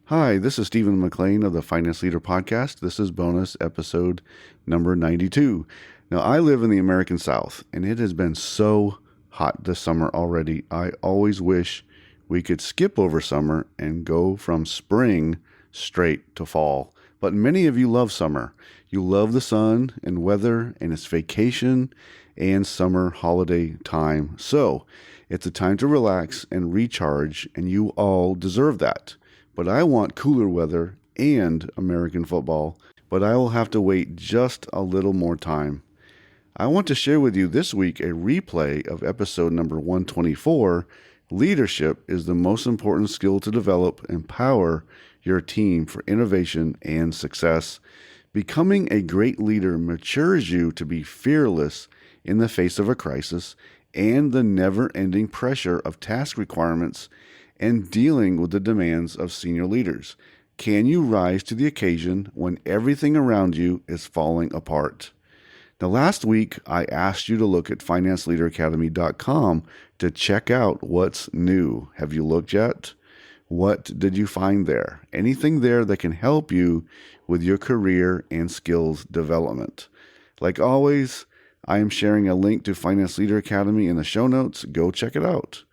Hi, this is Stephen McLean of the Finance Leader Podcast. This is bonus episode number 92. Now, I live in the American South, and it has been so hot this summer already. I always wish we could skip over summer and go from spring straight to fall. But many of you love summer. You love the sun and weather, and it's vacation and summer holiday time. So it's a time to relax and recharge, and you all deserve that. But I want cooler weather and American football, but I will have to wait just a little more time. I want to share with you this week a replay of episode number 124. Leadership is the most important skill to develop. Empower your team for innovation and success. Becoming a great leader matures you to be fearless in the face of a crisis and the never-ending pressure of task requirements and dealing with the demands of senior leaders. Can you rise to the occasion when everything around you is falling apart? Now, last week, I asked you to look at financeleaderacademy.com to check out what's new. Have you looked yet? What did you find there? Anything there that can help you with your career and skills development? Like always, I am sharing a link to Finance Leader Academy in the show notes. Go check it out.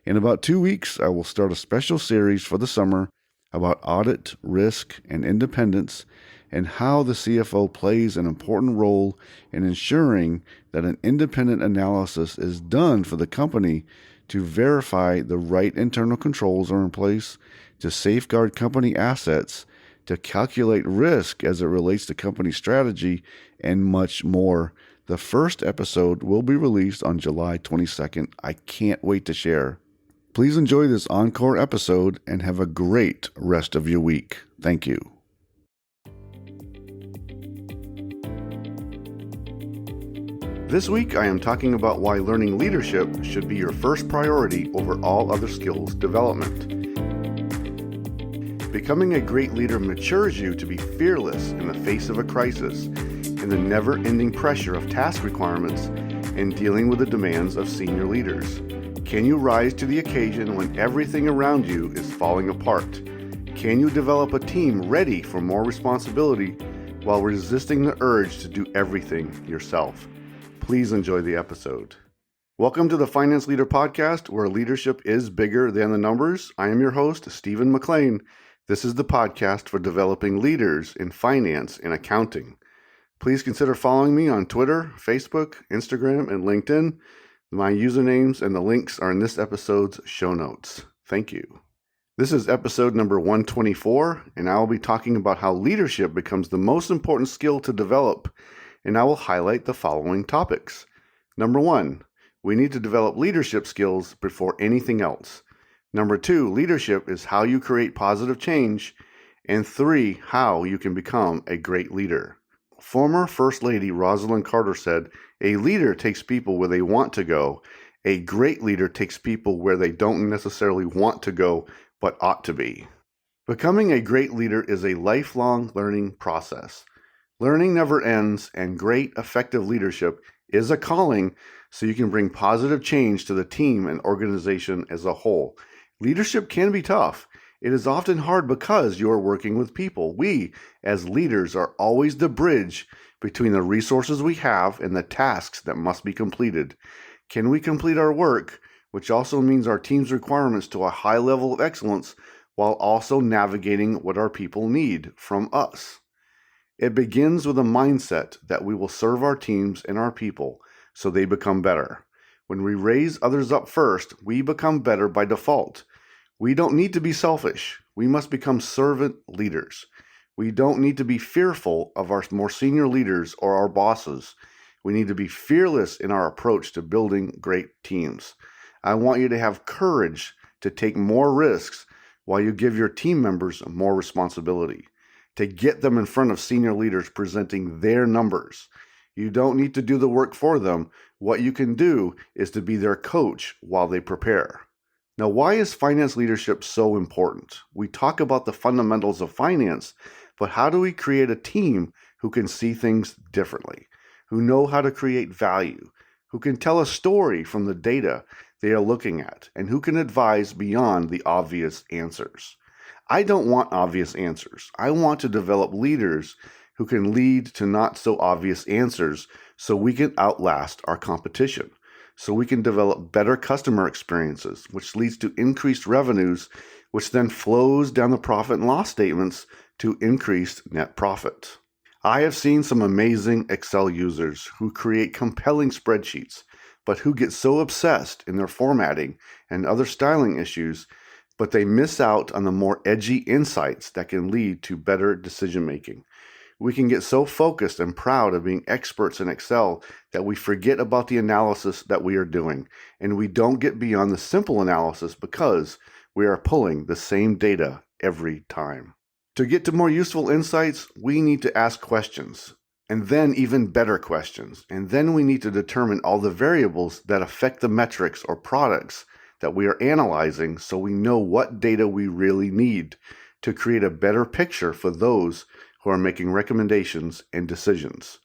In about 2 weeks, I will start a special series for the summer about audit, risk, and independence, and how the CFO plays an important role in ensuring that an independent analysis is done for the company to verify the right internal controls are in place, to safeguard company assets, to calculate risk as it relates to company strategy, and much more. The first episode will be released on July 22nd. I can't wait to share. Please enjoy this encore episode and have a great rest of your week. Thank you. This week, I am talking about why learning leadership should be your first priority over all other skills development. Becoming a great leader matures you to be fearless in the face of a crisis, in the never-ending pressure of task requirements, and dealing with the demands of senior leaders. Can you rise to the occasion when everything around you is falling apart? Can you develop a team ready for more responsibility while resisting the urge to do everything yourself? Please enjoy the episode. Welcome to the Finance Leader Podcast, where leadership is bigger than the numbers. I am your host, Stephen McLean. This is the podcast for developing leaders in finance and accounting. Please consider following me on Twitter, Facebook, Instagram, and LinkedIn. My usernames and the links are in this episode's show notes. Thank you. This is episode number 124, and I will be talking about how leadership becomes the most important skill to develop, and I will highlight the following topics. Number 1, we need to develop leadership skills before anything else. Number 2, leadership is how you create positive change. And 3, how you can become a great leader. Former First Lady Rosalind Carter said, "A leader takes people where they want to go. A great leader takes people where they don't necessarily want to go, but ought to be." Becoming a great leader is a lifelong learning process. Learning never ends, and great, effective leadership is a calling so you can bring positive change to the team and organization as a whole. Leadership can be tough. It is often hard because you are working with people. We, as leaders, are always the bridge between the resources we have and the tasks that must be completed. Can we complete our work, which also means our team's requirements, to a high level of excellence, while also navigating what our people need from us? It begins with a mindset that we will serve our teams and our people so they become better. When we raise others up first, we become better by default. We don't need to be selfish. We must become servant leaders. We don't need to be fearful of our more senior leaders or our bosses. We need to be fearless in our approach to building great teams. I want you to have courage to take more risks while you give your team members more responsibility, to get them in front of senior leaders presenting their numbers. You don't need to do the work for them. What you can do is to be their coach while they prepare. Now, why is finance leadership so important? We talk about the fundamentals of finance, but how do we create a team who can see things differently, who know how to create value, who can tell a story from the data they are looking at, and who can advise beyond the obvious answers? I don't want obvious answers. I want to develop leaders who can lead to not so obvious answers so we can outlast our competition, so we can develop better customer experiences, which leads to increased revenues, which then flows down the profit and loss statements to increased net profit. I have seen some amazing Excel users who create compelling spreadsheets, but who get so obsessed in their formatting and other styling issues, but they miss out on the more edgy insights that can lead to better decision making. We can get so focused and proud of being experts in Excel that we forget about the analysis that we are doing, and we don't get beyond the simple analysis because we are pulling the same data every time. To get to more useful insights, we need to ask questions, and then even better questions, and then we need to determine all the variables that affect the metrics or products that we are analyzing so we know what data we really need to create a better picture for those who are making recommendations and decisions.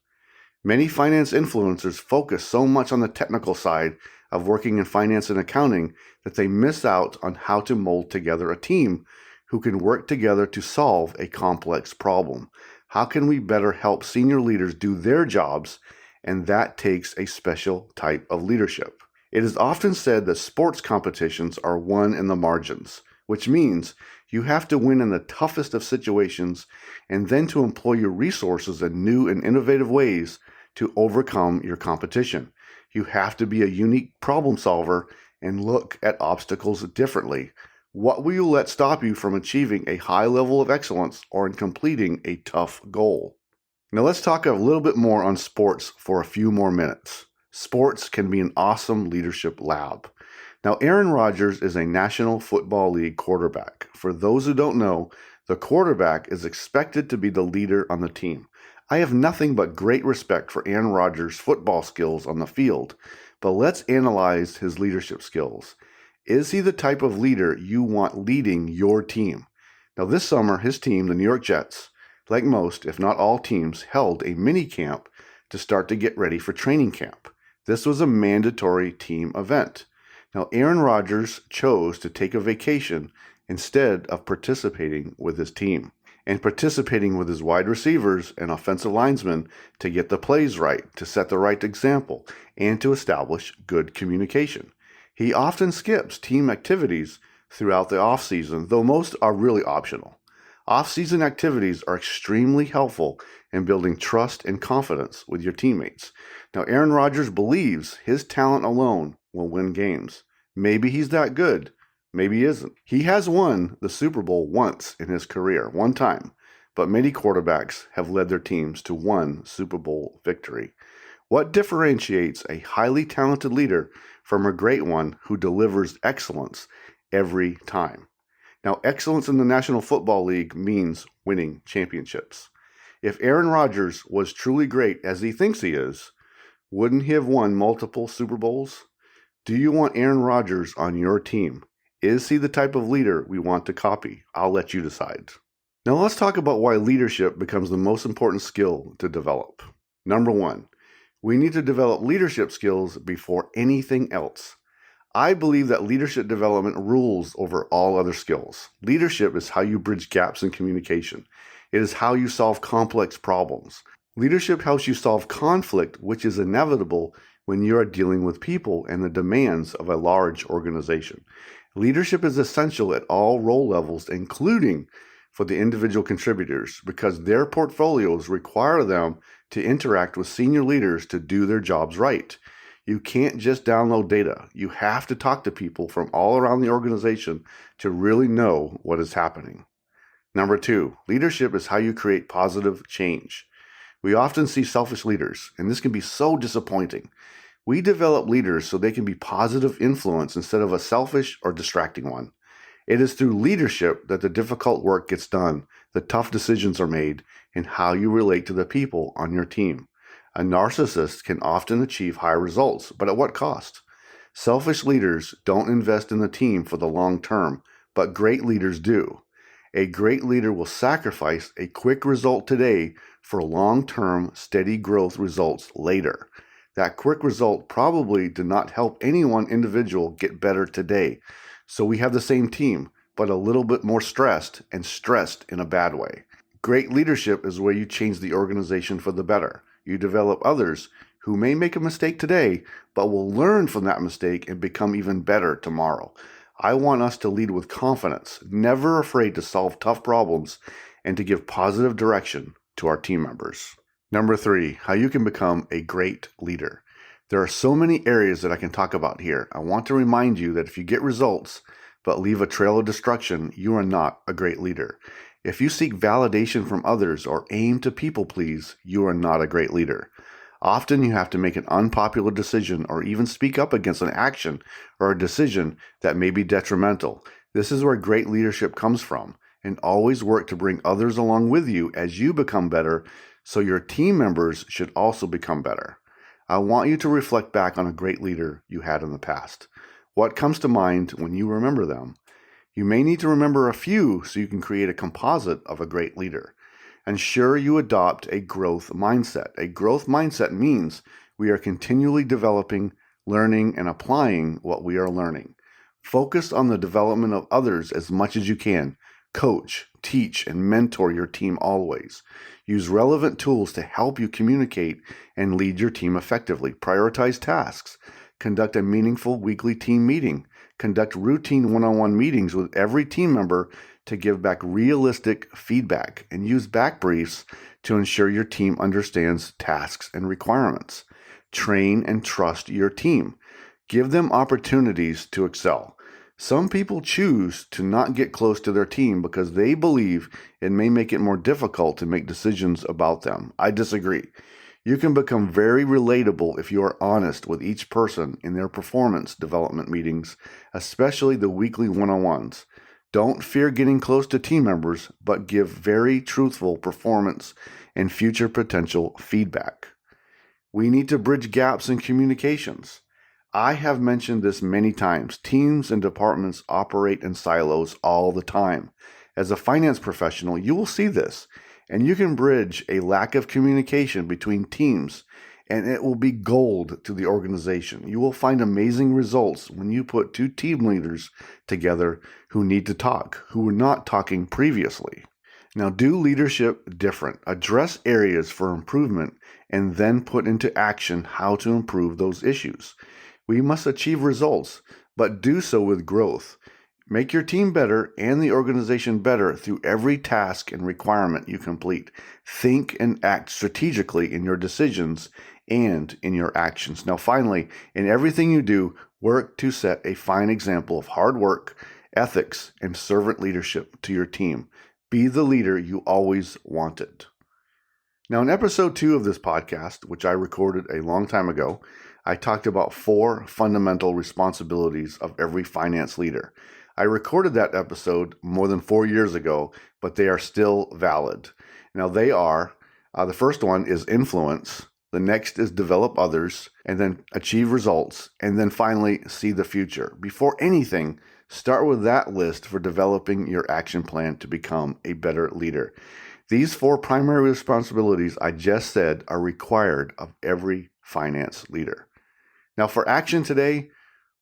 Many finance influencers focus so much on the technical side of working in finance and accounting that they miss out on how to mold together a team who can work together to solve a complex problem. How can we better help senior leaders do their jobs? And that takes a special type of leadership. It is often said that sports competitions are won in the margins, which means you have to win in the toughest of situations and then to employ your resources in new and innovative ways to overcome your competition. You have to be a unique problem solver and look at obstacles differently. What will you let stop you from achieving a high level of excellence or in completing a tough goal? Now let's talk a little bit more on sports for a few more minutes. Sports can be an awesome leadership lab. Now, Aaron Rodgers is a National Football League quarterback. For those who don't know, the quarterback is expected to be the leader on the team. I have nothing but great respect for Aaron Rodgers' football skills on the field, but let's analyze his leadership skills. Is he the type of leader you want leading your team? Now, this summer, his team, the New York Jets, like most, if not all teams, held a mini camp to start to get ready for training camp. This was a mandatory team event. Now, Aaron Rodgers chose to take a vacation instead of participating with his team and participating with his wide receivers and offensive linemen to get the plays right, to set the right example, and to establish good communication. He often skips team activities throughout the offseason, though most are really optional. Off-season activities are extremely helpful in building trust and confidence with your teammates. Now, Aaron Rodgers believes his talent alone will win games. Maybe he's that good. Maybe he isn't. He has won the Super Bowl once in his career, one time, but many quarterbacks have led their teams to one Super Bowl victory. What differentiates a highly talented leader from a great one who delivers excellence every time? Now, excellence in the National Football League means winning championships. If Aaron Rodgers was truly great as he thinks he is, wouldn't he have won multiple Super Bowls? Do you want Aaron Rodgers on your team? Is he the type of leader we want to copy? I'll let you decide. Now let's talk about why leadership becomes the most important skill to develop. Number one, we need to develop leadership skills before anything else. I believe that leadership development rules over all other skills. Leadership is how you bridge gaps in communication. It is how you solve complex problems. Leadership helps you solve conflict, which is inevitable when you are dealing with people and the demands of a large organization. Leadership is essential at all role levels, including for the individual contributors, because their portfolios require them to interact with senior leaders to do their jobs right. You can't just download data. You have to talk to people from all around the organization to really know what is happening. Number two, leadership is how you create positive change. We often see selfish leaders, and this can be so disappointing. We develop leaders so they can be positive influence instead of a selfish or distracting one. It is through leadership that the difficult work gets done, the tough decisions are made, and how you relate to the people on your team. A narcissist can often achieve high results, but at what cost? Selfish leaders don't invest in the team for the long term, but great leaders do. A great leader will sacrifice a quick result today for long-term, steady growth results later. That quick result probably did not help any one individual get better today. So we have the same team, but a little bit more stressed, and stressed in a bad way. Great leadership is where you change the organization for the better. You develop others who may make a mistake today, but will learn from that mistake and become even better tomorrow. I want us to lead with confidence, never afraid to solve tough problems, and to give positive direction to our team members. Number 3, how you can become a great leader. There are so many areas that I can talk about here. I want to remind you that if you get results but leave a trail of destruction, you are not a great leader. If you seek validation from others or aim to people please, you are not a great leader. Often you have to make an unpopular decision or even speak up against an action or a decision that may be detrimental. This is where great leadership comes from, and always work to bring others along with you as you become better, so your team members should also become better. I want you to reflect back on a great leader you had in the past. What comes to mind when you remember them? You may need to remember a few so you can create a composite of a great leader. Ensure you adopt a growth mindset. A growth mindset means we are continually developing, learning, and applying what we are learning. Focus on the development of others as much as you can. Coach, teach, and mentor your team always. Use relevant tools to help you communicate and lead your team effectively. Prioritize tasks. Conduct a meaningful weekly team meeting. Conduct routine one-on-one meetings with every team member to give back realistic feedback, and use back briefs to ensure your team understands tasks and requirements. Train and trust your team. Give them opportunities to excel. Some people choose to not get close to their team because they believe it may make it more difficult to make decisions about them. I disagree. You can become very relatable if you are honest with each person in their performance development meetings, especially the weekly one-on-ones. Don't fear getting close to team members, but give very truthful performance and future potential feedback. We need to bridge gaps in communications. I have mentioned this many times. Teams and departments operate in silos all the time. As a finance professional, you will see this, and you can bridge a lack of communication between teams, and it will be gold to the organization. You will find amazing results when you put two team leaders together who need to talk, who were not talking previously. Now, do leadership different. Address areas for improvement, and then put into action how to improve those issues. We must achieve results, but do so with growth. Make your team better and the organization better through every task and requirement you complete. Think and act strategically in your decisions and in your actions. Now, finally, in everything you do, work to set a fine example of hard work, ethics, and servant leadership to your team. Be the leader you always wanted. Now, in episode 2 of this podcast, which I recorded a long time ago, I talked about 4 fundamental responsibilities of every finance leader. I recorded that episode more than 4 years ago, but they are still valid. Now, they are, the first one is influence, the next is develop others, and then achieve results, and then finally see the future. Before anything, start with that list for developing your action plan to become a better leader. These 4 primary responsibilities I just said are required of every finance leader. Now, for action today,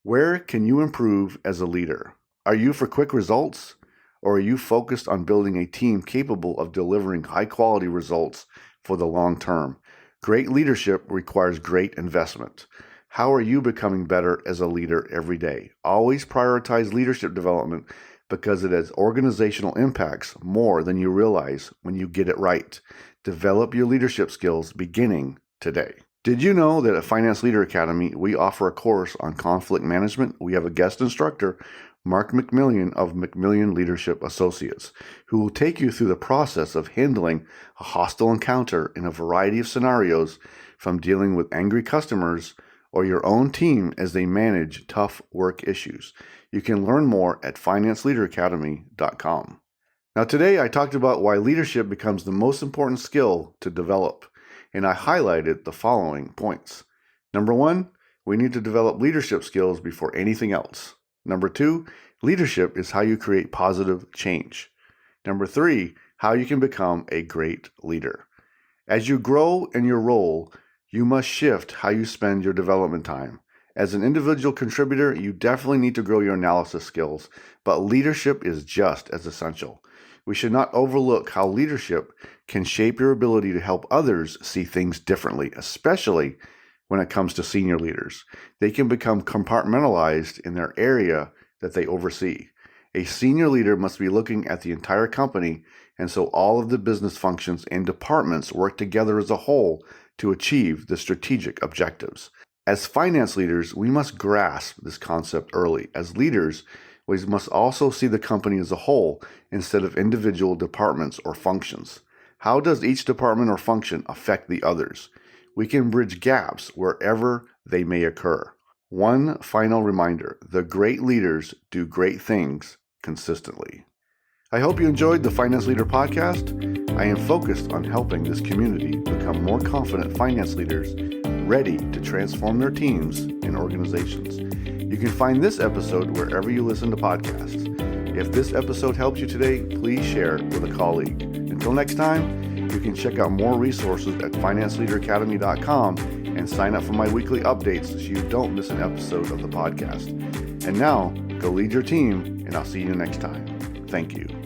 where can you improve as a leader? Are you for quick results, or are you focused on building a team capable of delivering high-quality results for the long term? Great leadership requires great investment. How are you becoming better as a leader every day? Always prioritize leadership development because it has organizational impacts more than you realize when you get it right. Develop your leadership skills beginning today. Did you know that at Finance Leader Academy, we offer a course on conflict management? We have a guest instructor, Mark McMillian of McMillian Leadership Associates, who will take you through the process of handling a hostile encounter in a variety of scenarios, from dealing with angry customers or your own team as they manage tough work issues. You can learn more at financeleaderacademy.com. Now, today I talked about why leadership becomes the most important skill to develop, and I highlighted the following points. Number 1, we need to develop leadership skills before anything else. Number 2, leadership is how you create positive change. Number 3, how you can become a great leader. As you grow in your role, you must shift how you spend your development time. As an individual contributor, you definitely need to grow your analysis skills, but leadership is just as essential. We should not overlook how leadership can shape your ability to help others see things differently, especially when it comes to senior leaders. They can become compartmentalized in their area that they oversee. A senior leader must be looking at the entire company, and so all of the business functions and departments work together as a whole to achieve the strategic objectives. As finance leaders, we must grasp this concept early. As leaders, we must also see the company as a whole instead of individual departments or functions. How does each department or function affect the others? We can bridge gaps wherever they may occur. One final reminder: the great leaders do great things consistently. I hope you enjoyed the Finance Leader Podcast. I am focused on helping this community become more confident finance leaders ready to transform their teams and organizations. You can find this episode wherever you listen to podcasts. If this episode helped you today, please share it with a colleague. Until next time, you can check out more resources at financeleaderacademy.com and sign up for my weekly updates so you don't miss an episode of the podcast. And now, go lead your team, and I'll see you next time. Thank you.